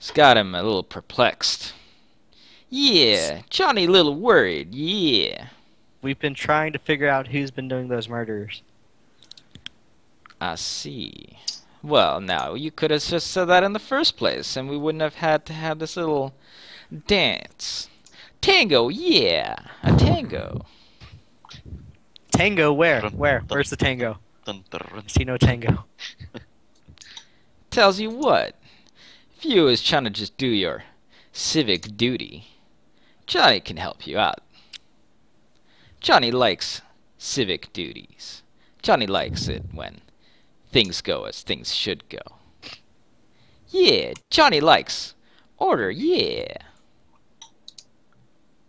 It's got him a little perplexed. Yeah, Johnny a little worried, yeah. We've been trying to figure out who's been doing those murders. I see. Well, now, you could have just said that in the first place, and we wouldn't have had to have this little dance. Tango, yeah, a tango. Tango, where? Dun, Where? dun, Where's the tango? Dun, dun, I see no tango. Tells you what, if you was trying to just do your civic duty, Johnny can help you out. Johnny likes civic duties. Johnny likes it when things go as things should go. Yeah, Johnny likes order, yeah.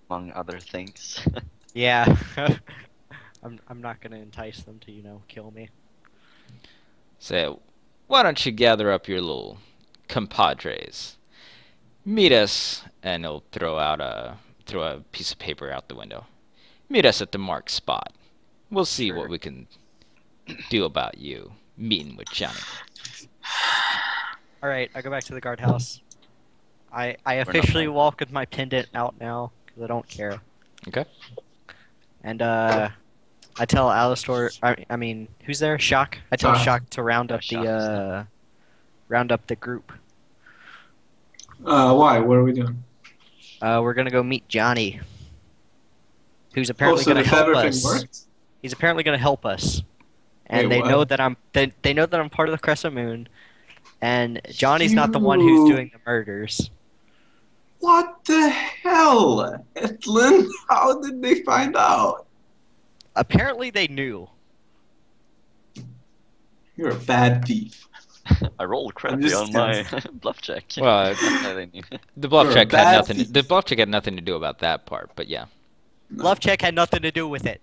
among other things. Yeah. I'm not gonna entice them to, kill me. So, why don't you gather up your little compadres? Meet us, and he'll throw a piece of paper out the window. Meet us at the marked spot. We'll see Sure. what we can do about you meeting with Johnny. Alright, I go back to the guardhouse. I not officially fine. walk with my pendant out now, because I don't care. Okay. And, I tell Alistor, I mean, who's there? Shock? I tell Shock to round up Shock is round up the group. Why? What are we doing? We're gonna go meet Johnny. Who's apparently so gonna the help feather us. thing worked? He's apparently gonna help us. And Wait, they what? know that they know that I'm part of the Crescent Moon. And Johnny's not the one who's doing the murders. What the hell, Etlin? How did they find out? Apparently they knew. You're a bad thief. I rolled I'm crappy just on my bluff check. Well, That's how they knew. The bluff You're a check had bad nothing. thief. The bluff check had nothing to do about that part, but yeah. No. Love check had nothing to do with it.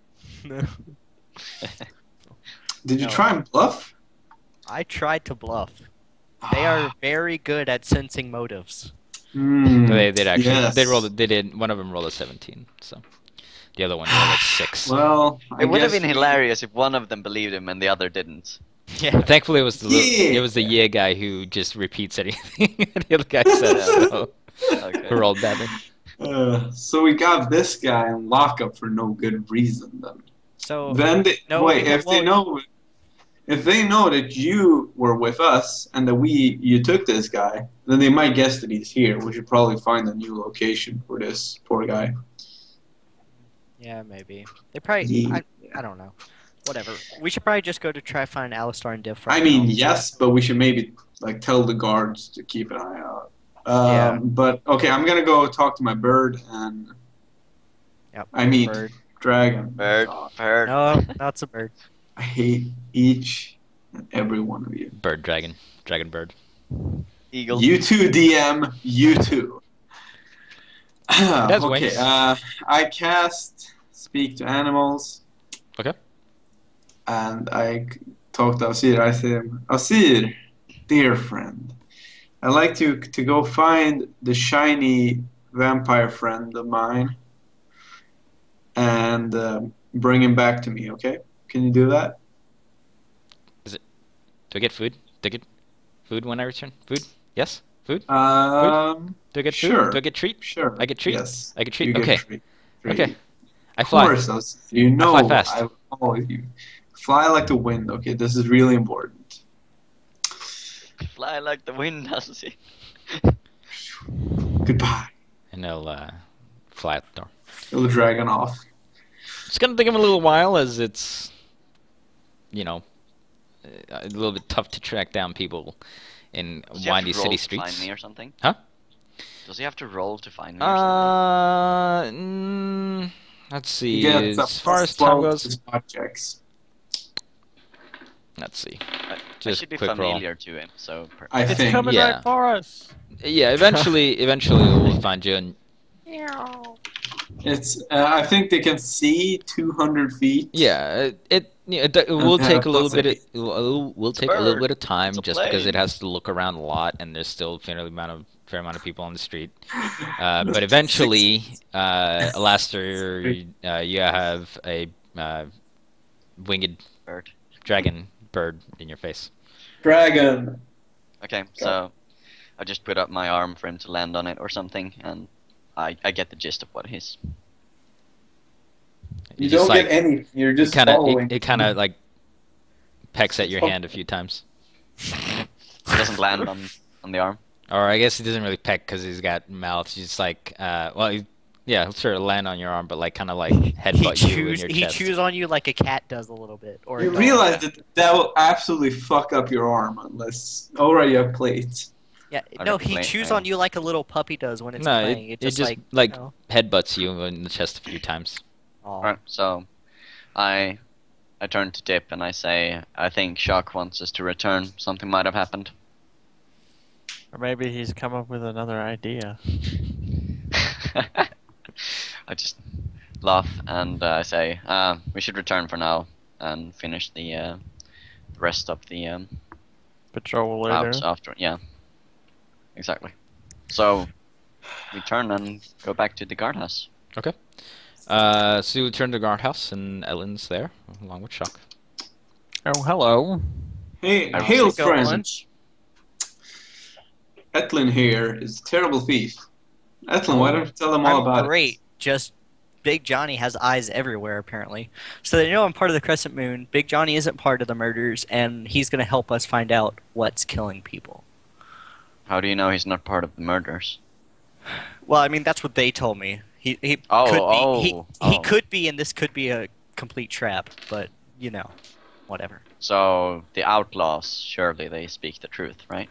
Did you No. try and bluff? I tried to bluff. They are very good at sensing motives. Hmm. They did actually. Yes. They rolled. They did. One of them rolled a 17. So the other one rolled a 6. Well, I It would have guess been hilarious if one of them believed him and the other didn't. Yeah. But thankfully, it was the Yeah. it was the yeah guy who just repeats anything the other guy says. So Okay. who rolled badly. So we got this guy in lockup for no good reason. So Then they, no, wait, if they well- know that you were with us and that you took this guy, then they might guess that he's here. We should probably find a new location for this poor guy. yeah, maybe. They probably Yeah. I don't know. Whatever. We should probably just go to try find Alistar and Diff. I right mean, now. yes, but we should maybe like tell the guards to keep an eye out. Yeah. But okay, I'm gonna go talk to my bird and Yep. I mean Bird. dragon. Bird, God, bird. No, that's a bird. I hate each and every one of you. Bird, dragon, bird. Eagle. You too, DM. You too. has Okay. wings. I cast Speak to Animals. Okay. And I talk to Asir. I say, Asir, dear friend, I'd like to go find the shiny vampire friend of mine and bring him back to me. Okay? Can you do that? Do I get food? Do I get food when I return? Food? Yes. Food? Do I get food? Sure. Do I get treat? Sure. I get treat? Yes. I get treat. You get Okay. treat. Okay. I Of fly. course, Asir. You know fly fast. I follow you. Fly like the wind. Okay, this is really important. Fly like the wind, does he? Goodbye. And they'll fly out the door. Little dragon off. It's gonna take him a little while, as it's, a little bit tough to track down people in Does he have windy to roll city to streets. Find me or something? Huh? Does he have to roll to find me? Or something? Let's see. Yeah, As far as time goes, spot checks. let's see. I Just should be quick roll. familiar to him, so. I It's think. coming yeah. right for us. Yeah, eventually we'll find you. And It's. I think they can see 200 feet. yeah, it will Okay, take a little that's bit. it. It will It's a take a little bird. bit of time, It's a just because plane. it has to look around a lot, and there's still a fair amount of people on the street. But eventually, Alastair, you have a winged Bird. dragon bird in your face. Dragon. Okay, so I just put up my arm for him to land on it or something, and I get the gist of what it is. You just, don't get any. You're just following. It kind of like pecks at your hand a few times. It doesn't land on the arm. Or I guess he doesn't really peck because he's got mouth. He's just like, yeah, he'll sort of land on your arm, but like kind of like headbutt you in your He chest. chews on you like a cat does a little bit. Or a You dog. realize that will absolutely fuck up your arm unless already a plate. Yeah, I no, don't he play- chews I- on you like a little puppy does when it's No, playing. it just like, you know. headbutts you in the chest a few times. Aw. Alright, so I turn to Dip and I say, I think Shock wants us to return. Something might have happened. Or maybe he's come up with another idea. I just laugh and I say, we should return for now and finish the rest of the Patrol later. routes after. Yeah, exactly. So we turn and go back to the guardhouse. So we turn to the guardhouse, and Ellen's there, along with Shock. Oh, hello. Hey, I hail Let's go friends. lunch. Etlin here is a terrible thief. Etlin, why don't you tell them all I'm about great. Just Big Johnny has eyes everywhere, apparently. So they know I'm part of the Crescent Moon. Big Johnny isn't part of the murders, and he's going to help us find out what's killing people. How do you know he's not part of the murders? Well, I mean, that's what they told me. He could be. Oh, He oh. could be, and this could be a complete trap. But you know, whatever. So the outlaws, surely they speak the truth, right?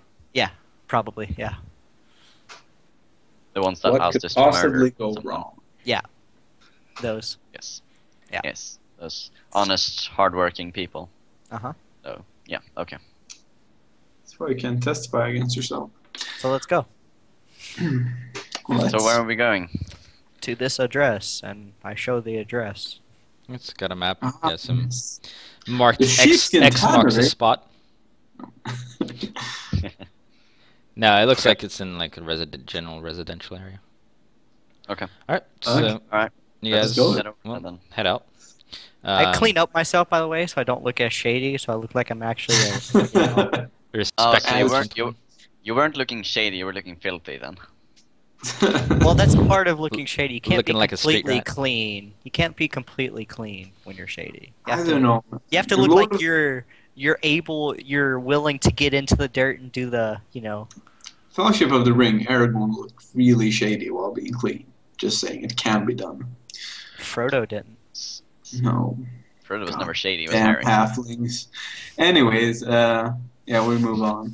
Probably, yeah. The ones it. that What asked could us to murder possibly go someone. wrong? Those. Yes. Yeah. Yes. Those honest, hardworking people. Uh-huh. So yeah. Okay. That's why you can testify against yourself. So let's go Let's- So where are we going? to this address, and I show the address. It's got a map. Ah, Yeah, some yes. marked The X. sheepskin X marks the tavern, eh? spot. No, it looks like it's in like a general residential area. Okay. All right, so Okay. Alright. you Let's guys go. Head over well, then. head out. I clean up myself, by the way, so I don't look as shady. So I look like I'm actually a, you know, Oh, Respect so you As- weren't you weren't looking shady. You were looking filthy then. Well, that's part of looking shady. You can't Looking be like a street completely rat. clean. You can't be completely clean when you're shady. You I have, don't to, know. you have to The look Lord like of- you're willing to get into the dirt and do the, you know. Fellowship of the Ring, Aragorn looked really shady while being clean. Just saying, it can be done. Frodo didn't. No, Frodo was God never shady. It was damn Harry. halflings. Anyways, yeah, we move on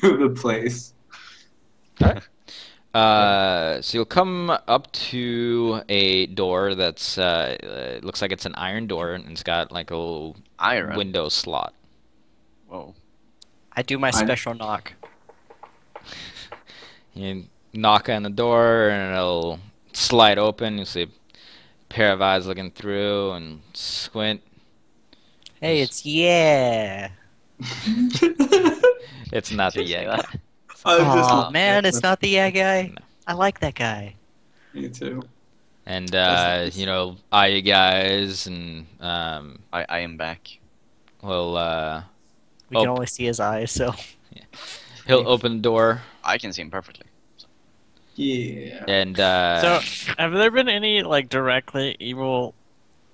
to the place. So you'll come up to a door that's looks like it's an iron door, and it's got like a little Iron. window slot. Whoa. I do my I- special knock. You knock on the door, and it'll slide open. You'll see a pair of eyes looking through, and squint. Hey, it's yeah. It's not the Did you say yeah. that? I just Oh love man, it. it's not the yeah guy. No. I like that guy. Me too. And That's nice. you know, eye you guys, and I am back. we'll We can Oh. only see his eyes, so he'll open the door, I can see him perfectly. Yeah. and So, have there been any like directly evil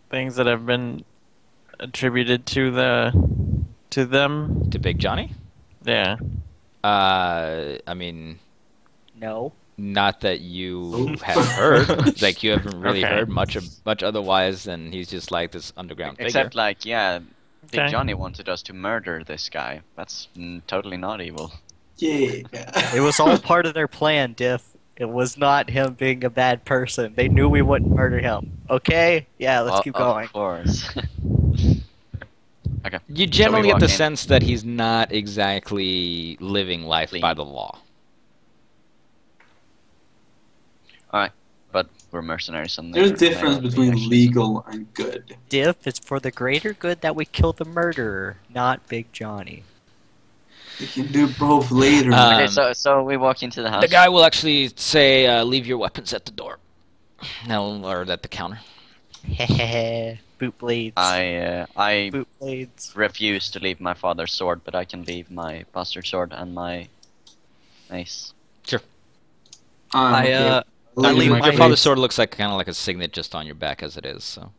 things that have been attributed to them? to Big Johnny. Yeah. I mean, no. not that you have heard. Like you haven't really Okay. heard much otherwise than he's just like this underground figure. Except like, yeah, Big Okay. Johnny wanted us to murder this guy. That's totally not evil. Yeah. It was all part of their plan, Diff. It was not him being a bad person. They knew we wouldn't murder him. Okay? Yeah, let's keep going. Of course. You generally get walk the in. sense that he's not exactly living life Clean. by the law. But we're mercenaries and There's a they- difference they between actually- legal and good. Diff, it's for the greater good that we kill the murderer, not Big Johnny. You can do both later. Okay, Um, so we walk into the house. The guy will actually say, "Leave your weapons at the door." No, or at the counter. Hehehe. Boot blades. I Boot blades. refuse to leave my father's sword, but I can leave my bastard sword and my mace. Sure. I I'll I leave leave my my- Your father's great- sword looks like kind of like a signet just on your back as it is. So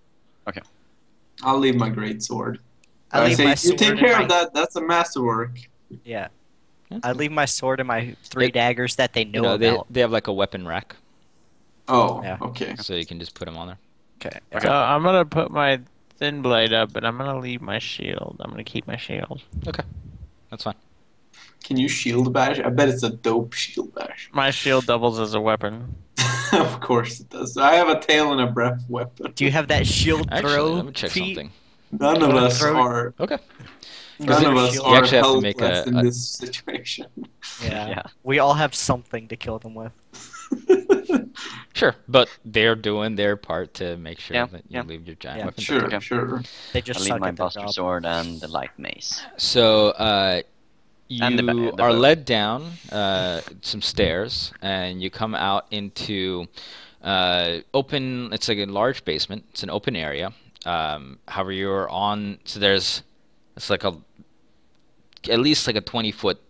I'll leave my great sword. I leave say, my you sword take and care my of that. That's a masterwork. yeah. yeah. I leave my sword and my 3 It- daggers that they you know know, about. they have like a weapon rack, Oh, Yeah. okay. so you can just put them on there. Okay. So I'm gonna put my thin blade up, but I'm gonna leave my shield. I'm gonna keep my shield. That's fine. Can you shield bash? I bet it's a dope shield bash. My shield doubles as a weapon. Of course it does. I have a tail and a breath weapon. Do you have that shield Actually, throw let me check feat? something. None of Wanna us throw- are. Okay. None of us You are actually have to make helpless a- in this situation. Yeah. Yeah. We all have something to kill them with. Sure, but they're doing their part to make sure Yeah, that you yeah. leave your giant Yeah. weapons. Sure, Okay. sure. They just I leave suck my at their Buster job. Sword and the Light Mace. So you And the are bow. led down some stairs, and you come out into open. It's like a large basement. It's an open area. However, you're on. So it's like at least like a 20-foot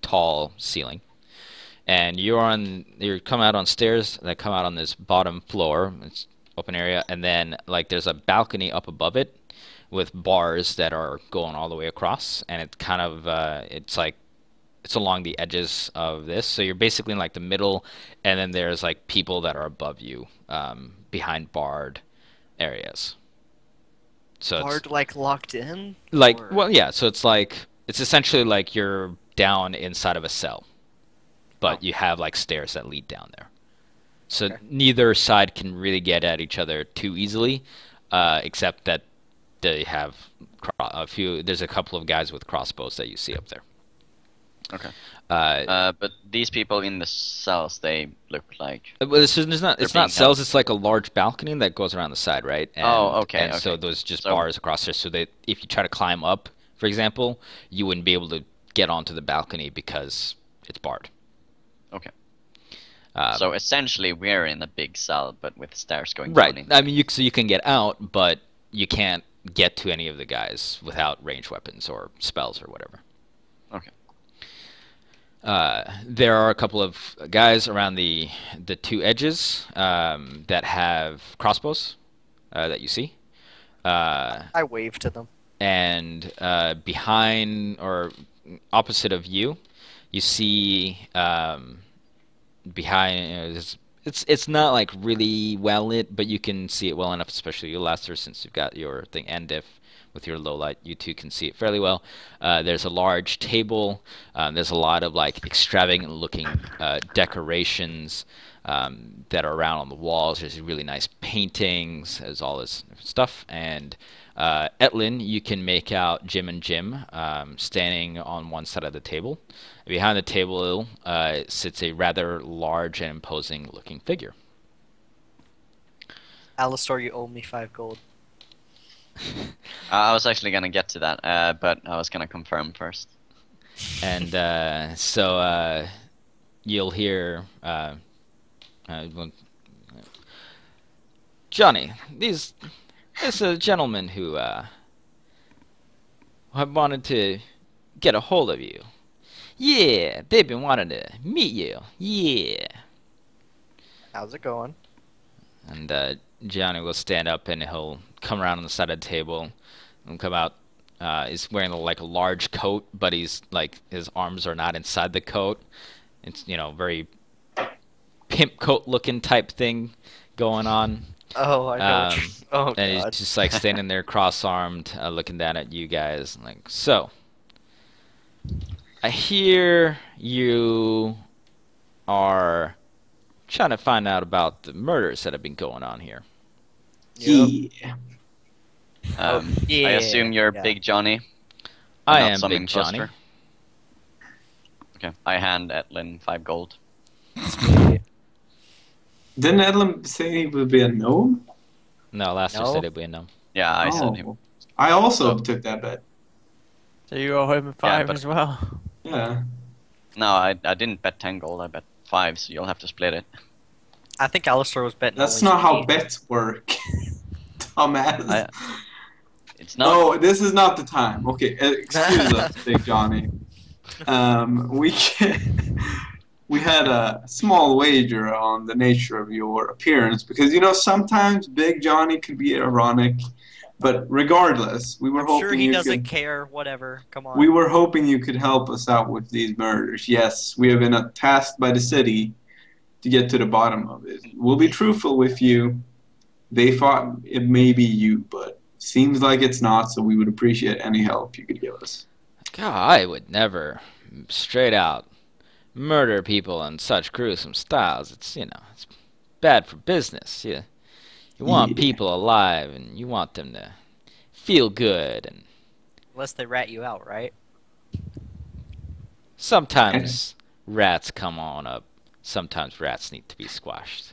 tall ceiling, and you come out on stairs that come out on this bottom floor. It's open area, and then like there's a balcony up above it with bars that are going all the way across, and it kind of it's along the edges of this, so you're basically in like the middle, and then there's like people that are above you behind barred areas. So it's Hard, like locked in. like, or- well, yeah, so it's essentially like you're down inside of a cell, but you have like stairs that lead down there. So Okay. neither side can really get at each other too easily, except that they have there's a couple of guys with crossbows that you see up there. Okay. Uh, But these people in the cells, they look like. well, it's not They're it's not being cells. held. It's like a large balcony that goes around the side, right? And, Oh, okay, And so okay. those just So- bars across there, so that if you try to climb up, for example, you wouldn't be able to get onto the balcony because it's barred. Okay. Uh, So essentially, we're in a big cell, but with stairs going right. down. I mean, so you can get out, but you can't get to any of the guys without ranged weapons or spells or whatever. Okay. There are a couple of guys around the two edges that have crossbows that you see. I wave to them. And behind or opposite of you, you see behind. It's not like really well lit, but you can see it well enough, especially you, Laster, since you've got your thing, and if with your low light, you two can see it fairly well. There's a large table. There's a lot of like extravagant looking decorations that are around on the walls. There's really nice paintings. There's all this stuff. And Etlin, you can make out Jim and Jim standing on one side of the table. Behind the table sits a rather large and imposing looking figure. Alistar, you owe me 5 gold. I was actually gonna get to that, but I was gonna confirm first. And so you'll hear Johnny, this is a gentleman who have wanted to get a hold of you. Yeah, they've been wanting to meet you. Yeah. How's it going? And Johnny will stand up and he'll come around on the side of the table and come out. He's wearing like a large coat, but he's like his arms are not inside the coat. It's very pimp coat looking type thing going on. Oh, I know. Oh, And God. he's just like standing there cross-armed, looking down at you guys. Like, so, I hear you are trying to find out about the murders that have been going on here. Yeah. yeah, I assume you're yeah. Big Johnny. I not am some Big Johnny. imposter. Okay, I hand Etlin 5 gold. Didn't Edlin say he would be a gnome? No, last year No? said it would be no. Yeah, I said him. Oh. I also took that bet. So you owe him 5 but- as well. Yeah. No, I didn't bet 10 gold. I bet 5, so you'll have to split it. I think Alistar was betting. That's only not how 3. bets work. Dumbass. It's not. No, this is not the time. Okay, excuse us, Big Johnny. We can we had a small wager on the nature of your appearance because sometimes Big Johnny could be ironic, but regardless, we were I'm sure hoping he you doesn't could. care. Whatever. Come on. We were hoping you could help us out with these murders. Yes, we have been tasked by the city to get to the bottom of it. We'll be truthful with you. They thought it may be you, but seems like it's not, so we would appreciate any help you could give us. God, I would never, straight out, murder people in such gruesome styles. It's bad for business. You want Yeah. people alive, and you want them to feel good, and Unless they rat you out, right? sometimes rats come on up. Sometimes rats need to be squashed.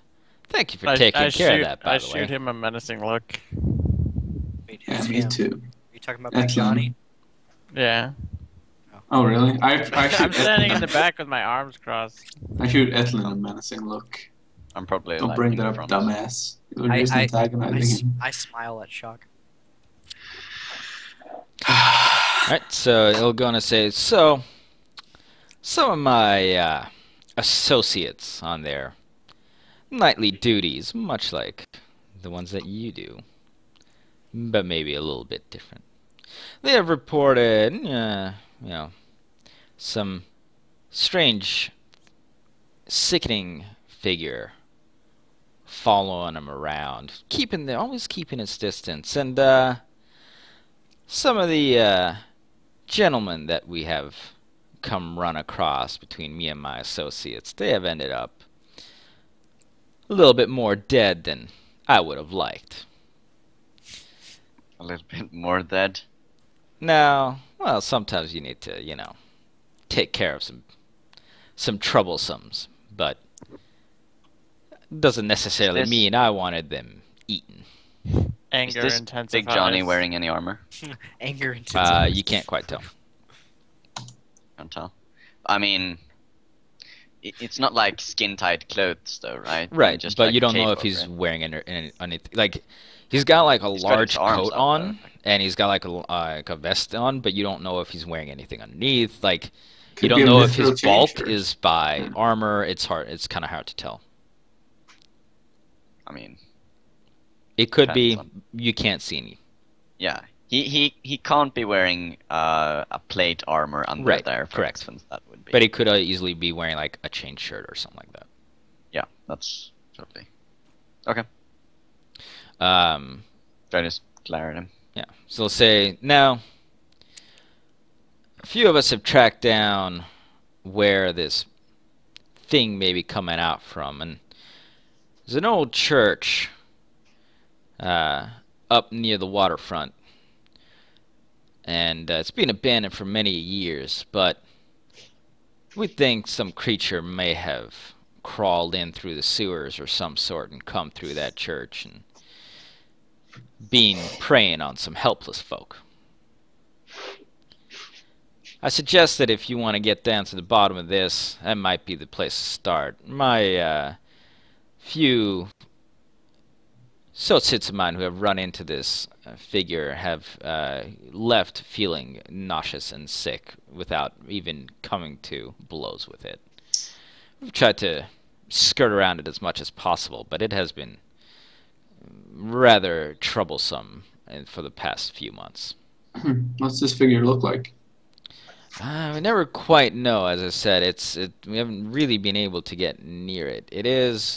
Thank you for taking care of that, by I the way. shoot him a menacing look. Wait, Yeah, who's me him? too. Are you talking about Big Johnny? Yeah. Oh, really? I I'm shoot standing in the back with my arms crossed. I shoot Etlin a menacing look. I'm probably Don't like bring in that up, front. dumbass. You're I- just I antagonizing him. I smile at Shock. Alright, so he'll go and say, so, some of my associates on their nightly duties, much like the ones that you do, but maybe a little bit different. They have reported, some strange, sickening figure following them around, always keeping its distance, and some of the gentlemen that we have come run across between me and my associates, they have ended up a little bit more dead than I would have liked. A little bit more dead. Now, well, sometimes you need to, take care of some troublesomes, but doesn't necessarily This- mean I wanted them eaten. Anger Is this intensifies. Big Johnny wearing any armor? Anger intensifies. You can't quite tell. Can't tell. I mean, it's not like skin-tight clothes, though, right? Right, Just but like you a don't know cape if he's over it. wearing anything. Like, he's got like a He's got large his arms coat out, on, though. and he's got like a vest on, but you don't know if he's wearing anything underneath. Like, you Could be don't a know if his mithril bulk chain shirt. is by Yeah. armor. It's hard. It's kind of hard to tell. I mean, It could be. Depends You can't see any. yeah. He can't be wearing a plate armor under Right, there, for correct. instance. That would be. But he could easily be wearing like a chain shirt or something like that. Yeah, that's totally. Okay. Um, I just glare at him. yeah. So let's say now, a few of us have tracked down where this thing may be coming out from, and there's an old church up near the waterfront, and it's been abandoned for many years, but we think some creature may have crawled in through the sewers or some sort and come through that church and been preying on some helpless folk. I suggest that if you want to get down to the bottom of this, that might be the place to start. My few associates of mine who have run into this figure have left feeling nauseous and sick without even coming to blows with it. We've tried to skirt around it as much as possible, but it has been rather troublesome for the past few months. What's this figure look like? We never quite know. As I said, we haven't really been able to get near it. It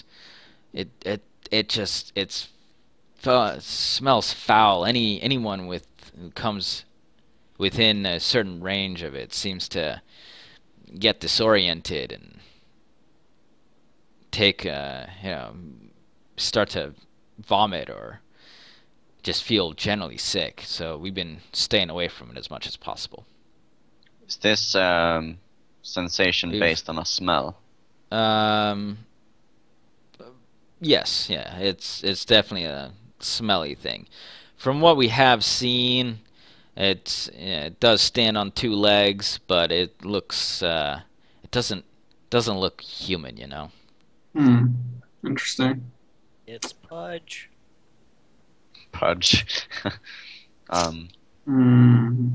smells foul. Anyone who comes within a certain range of it seems to get disoriented and start to vomit or just feel generally sick. So we've been staying away from it as much as possible. Is this sensation If- based on a smell? Yes, yeah, it's definitely a smelly thing. From what we have seen, it does stand on two legs, but it looks it doesn't look human, you know. Interesting. It's Pudge. Pudge. Hmm.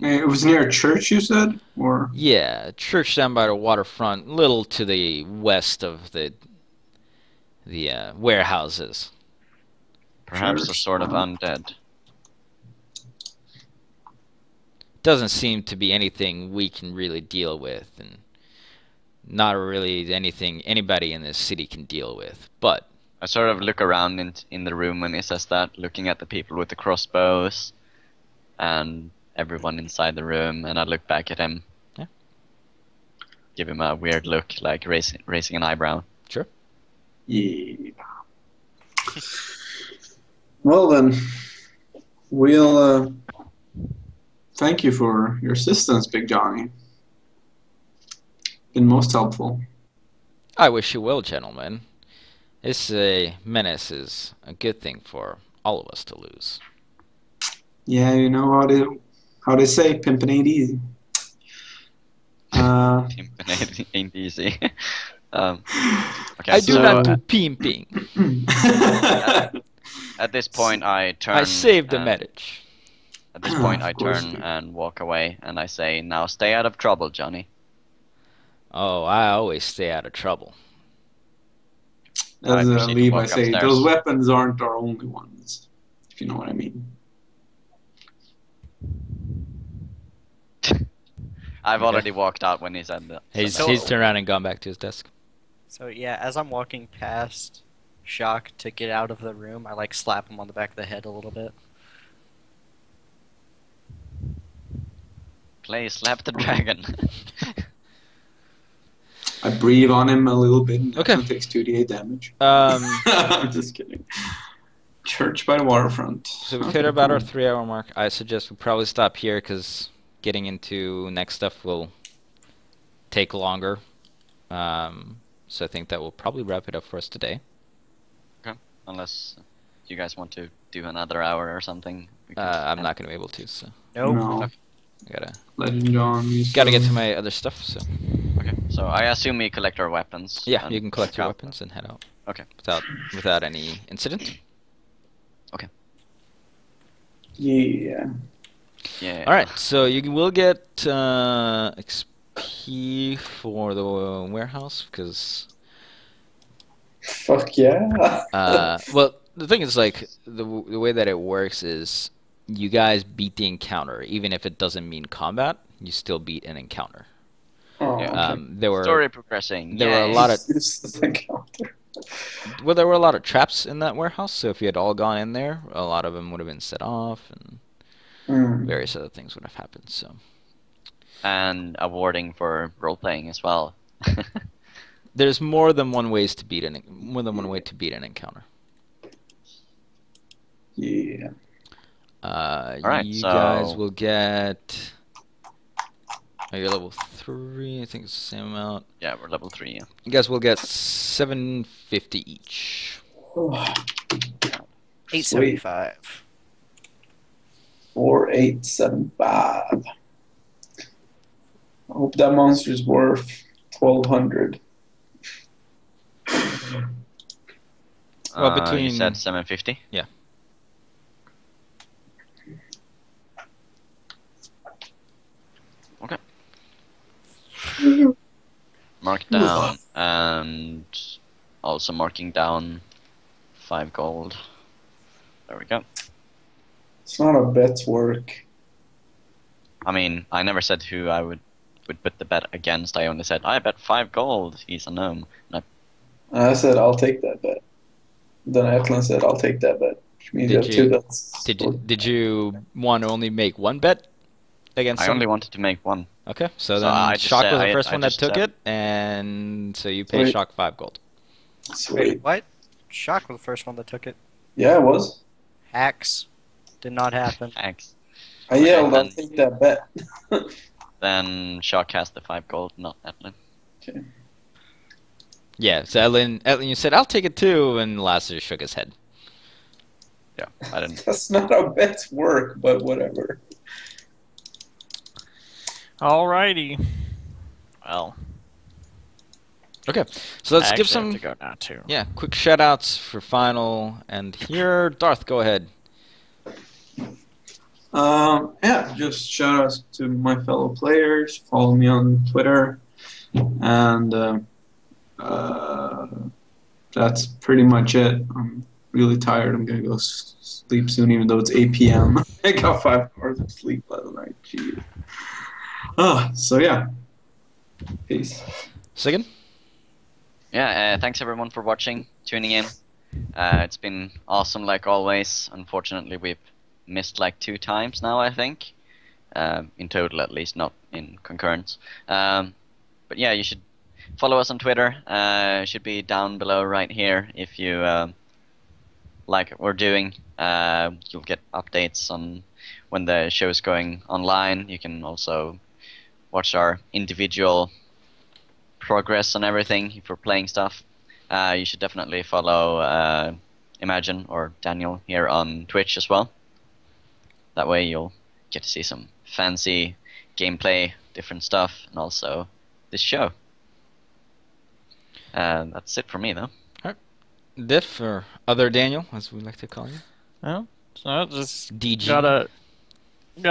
It was near a church, you said, or Yeah, church down by the waterfront, little to the west of the warehouses. Perhaps a Church. sort of undead. Doesn't seem to be anything we can really deal with, and not really anything anybody in this city can deal with. But I sort of look around in the room when he says that, looking at the people with the crossbows and everyone inside the room, and I look back at him. Yeah. Give him a weird look, like raising an eyebrow. sure. yeah. Well then, we'll thank you for your assistance, Big Johnny. Been most helpful. I wish you well, gentlemen. This menace is a good thing for all of us to lose. Yeah, you know how they say, pimpin' ain't easy. Pimping ain't easy. Okay, I do so not do pimping. at this point I turn. I saved the and- marriage. At this point, I Of course turn you do. and walk away, and I say, "Now stay out of trouble, Johnny." Oh, I always stay out of trouble. I As proceed to Levi walk say, upstairs. those weapons aren't our only ones, if you know what I mean. I've Okay. already walked out when he said that. He's So- he's turned around and gone back to his desk. So yeah, as I'm walking past Shock to get out of the room, I like slap him on the back of the head a little bit. Play slap the dragon. I breathe on him a little bit and Okay. he takes 2d8 damage. Um, I'm just kidding. Church by the waterfront. so we Okay, hit about our cool. 3-hour mark. I suggest we probably stop here because getting into next stuff will take longer. So I think that will probably wrap it up for us today. Unless you guys want to do another hour or something. we can- I'm not going to be able to, so Nope. No. I gotta Legend John. gotta get to my other stuff. So Okay, so I assume we collect our weapons. yeah, and you can collect your scout. weapons and head out. Okay. Without any incident. Yeah. Yeah. All right, so you will get XP for the warehouse because Fuck yeah. well, the thing is like the way that it works is you guys beat the encounter, even if it doesn't mean combat. You still beat an encounter. Oh, Yeah. okay. There were Story progressing. there were a yay. lot of Useless encounter. well, there were a lot of traps in that warehouse. So if you had all gone in there, a lot of them would have been set off, and Mm. various other things would have happened. So And awarding for role playing as well. there's more than one way to beat an encounter. Yeah. Alright, You so- guys will get. Oh, you're level 3. I think it's the same amount. Yeah, we're level 3. Yeah. You guys will get 750 each. 875. 4875. I hope that monster's worth 1200. Well, You between- said 750. Yeah. Okay. Mark down, and also marking down 5 gold. There we go. It's not a bet's work. I mean, I never said who I would put the bet against. I only said I bet 5 gold. He's a gnome. And I said, I'll take that bet. Then Atlan said, I'll take that bet. Which means Did you have you- two bets. Did you want to only make one bet against I him? only wanted to make one. Okay, so So then I just Shock said- was the I- first I one that just took said- it, and so you pay Sweet. Shock 5 gold. Sweet. What? Shock was the first one that took it. Yeah, it was. Hacks. Did not happen. Thanks. I yelled, I'll then- take that bet. Then Shock has the 5 gold, not Etlin. Yeah, so Ellen, you said, I'll take it too, and Lasser shook his head. Yeah, I didn't. That's not how bets work, but whatever. Alrighty. Well, Okay, so let's I give actually some have to go now too. yeah quick shout-outs for final, and here, Darth, go ahead. Yeah, just shout outs to my fellow players. Follow me on Twitter, and that's pretty much it. I'm really tired. I'm gonna go sleep soon, even though it's 8 p.m. I got 5 hours of sleep last night. Jeez. So yeah, peace. Second? Yeah, thanks everyone for watching, tuning in. It's been awesome like always. Unfortunately, we've missed like 2 times now, I think. In total, at least, not in concurrence. But yeah, you should follow us on Twitter. Should be down below right here if you like what we're doing. You'll get updates on when the show's going online. You can also watch our individual progress on everything if we're playing stuff. You should definitely follow Imagine or Daniel here on Twitch as well. That way you'll get to see some fancy gameplay, different stuff, and also this show. That's it for me, though. Diff, or other Daniel, as we like to call you. Well, so just DG. got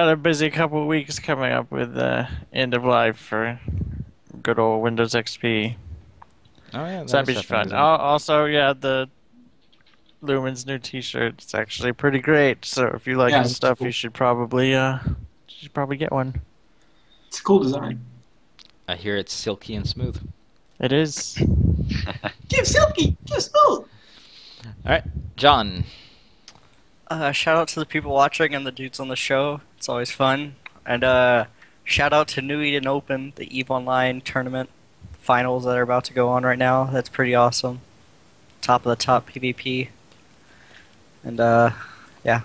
a busy couple weeks coming up with end of life for good old Windows XP. Oh yeah, So that'd be fun. Also, yeah, the Lumen's new T-shirt. It's actually pretty great. So if you like Yeah, his it's stuff, cool. you should probably get one. It's a cool design. I hear it's silky and smooth. It is. Give Silky, give Smooth. Alright, John. Shout out to the people watching and the dudes on the show. It's always fun. And shout out to New Eden Open, the EVE Online tournament finals that are about to go on right now. That's pretty awesome. Top of the top PvP. And yeah.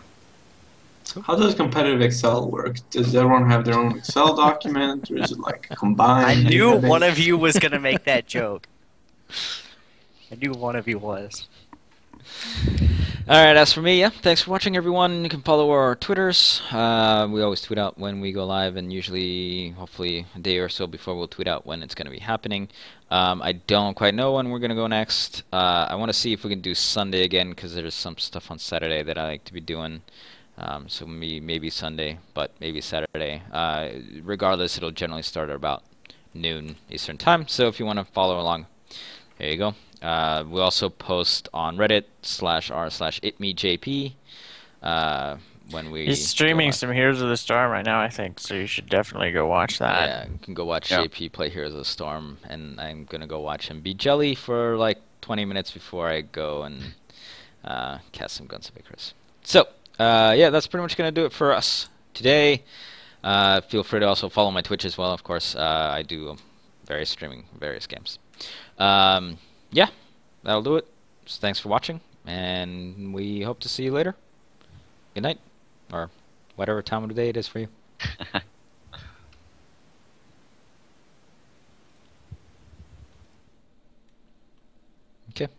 How does competitive Excel work? Does everyone have their own Excel document, or is it like combined? I knew everything? one of you was gonna make that joke. I knew one of you was. Alright, as for me, yeah, thanks for watching, everyone. You can follow our Twitters. We always tweet out when we go live, and usually, hopefully, a day or so before we'll tweet out when it's going to be happening. I don't quite know when we're going to go next. I want to see if we can do Sunday again, because there's some stuff on Saturday that I like to be doing. So maybe Sunday, but maybe Saturday. Regardless, it'll generally start at about noon Eastern Time, so if you want to follow along, there you go. We also post on Reddit/r/itmejp when we. He's streaming some Heroes of the Storm right now, I think, so you should definitely go watch that. Yeah, you can go watch Yeah. JP play Heroes of the Storm, and I'm gonna go watch him be jelly for like 20 minutes before I go and cast some Guns of Icarus. So, yeah, that's pretty much gonna do it for us today. Feel free to also follow my Twitch as well, of course. I do various streaming, various games. Yeah, that'll do it. So thanks for watching, and we hope to see you later. Good night, or whatever time of the day it is for you. Okay.